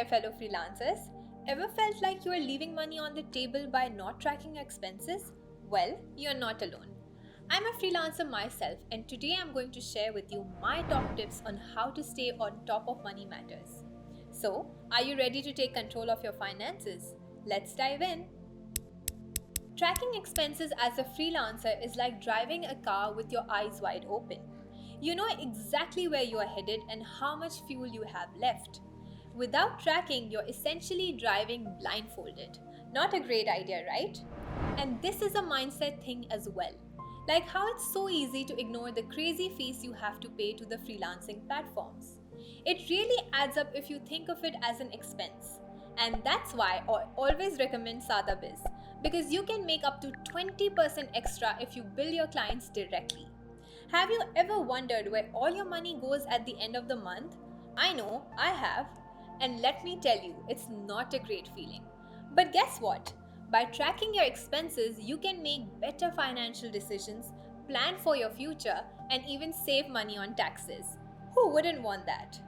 there, fellow freelancers. Ever felt like you are leaving money on the table by not tracking your expenses? Well, you're not alone. I'm a freelancer myself, and today I'm going to share with you my top tips on how to stay on top of money matters. So, are you ready to take control of your finances? Let's dive in. Tracking expenses as a freelancer is like driving a car with your eyes wide open. You know exactly where you are headed and how much fuel you have left. Without tracking, you're essentially driving blindfolded. Not a great idea, right? And this is a mindset thing as well. Like how it's so easy to ignore the crazy fees you have to pay to the freelancing platforms. It really adds up if you think of it as an expense. And that's why I always recommend SadaBiz, because you can make up to 20% extra if you bill your clients directly. Have you ever wondered where all your money goes at the end of the month? I know, I have. And let me tell you, it's not a great feeling. But guess what? By tracking your expenses, you can make better financial decisions, plan for your future, and even save money on taxes. Who wouldn't want that?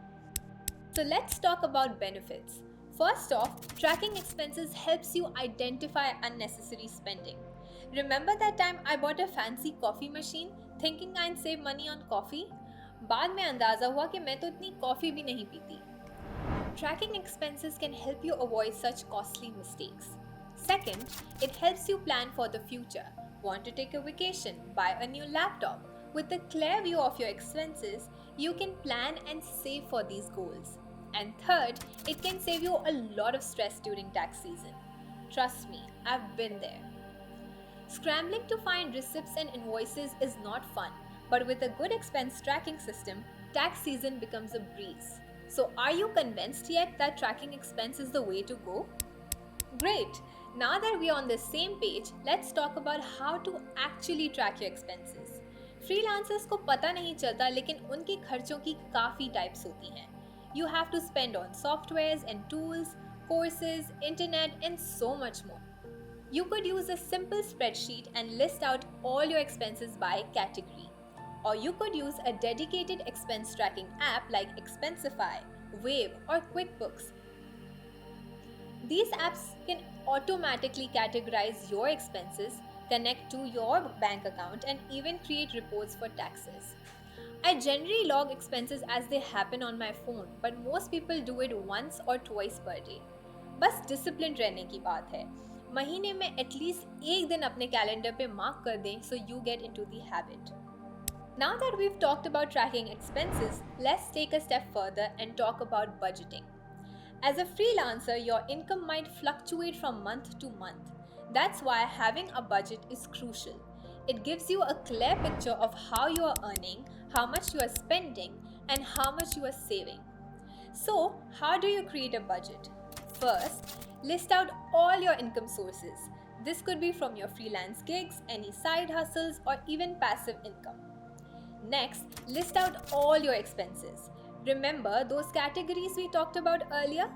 So let's talk about benefits. First off, tracking expenses helps you identify unnecessary spending. Remember that time I bought a fancy coffee machine thinking I'd save money on coffee? बाद में अंदाजा हुआ कि मैं तो इतनी coffee भी नहीं पीती. Tracking expenses can help you avoid such costly mistakes. Second, it helps you plan for the future. Want to take a vacation? Buy a new laptop. With a clear view of your expenses, you can plan and save for these goals. And third, it can save you a lot of stress during tax season. Trust me, I've been there. Scrambling to find receipts and invoices is not fun, but with a good expense tracking system, tax season becomes a breeze. So, are you convinced yet that tracking expense is the way to go? Great! Now that we are on the same page, let's talk about how to actually track your expenses. Freelancers को पता नहीं चलता, लेकिन उनके खर्चों की काफ़ी types होती हैं. You have to spend on softwares and tools, courses, internet, and so much more. You could use a simple spreadsheet and list out all your expenses by category. Or you could use a dedicated expense tracking app like Expensify, Wave, or QuickBooks. These apps can automatically categorize your expenses, connect to your bank account, and even create reports for taxes. I generally log expenses as they happen on my phone, but most people do it once or twice per day. बस disciplined रहने की बात है. महीने में at least एक दिन अपने कैलेंडर पे मार्क कर दें so you get into the habit. Now that we've talked about tracking expenses, let's take a step further and talk about budgeting. As a freelancer, your income might fluctuate from month to month. That's why having a budget is crucial. It gives you a clear picture of how you are earning, how much you are spending, and how much you are saving. So, how do you create a budget? First, list out all your income sources. This could be from your freelance gigs, any side hustles, or even passive income. Next, list out all your expenses. Remember those categories we talked about earlier?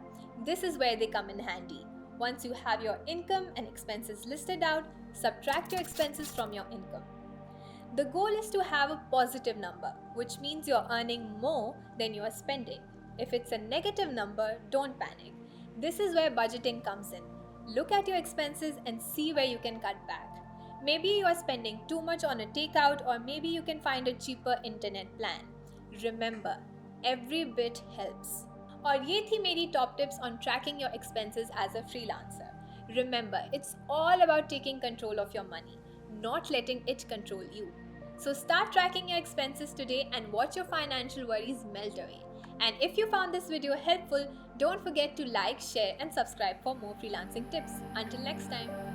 This is where they come in handy. Once you have your income and expenses listed out, subtract your expenses from your income. The goal is to have a positive number, which means you're earning more than you are spending. If it's a negative number, don't panic. This is where budgeting comes in. Look at your expenses and see where you can cut back. Maybe you are spending too much on a takeout, or maybe you can find a cheaper internet plan. Remember, every bit helps. और ये थी मेरी top tips on tracking your expenses as a freelancer. Remember, it's all about taking control of your money, not letting it control you. So start tracking your expenses today and watch your financial worries melt away. And if you found this video helpful, don't forget to like, share, and subscribe for more freelancing tips. Until next time.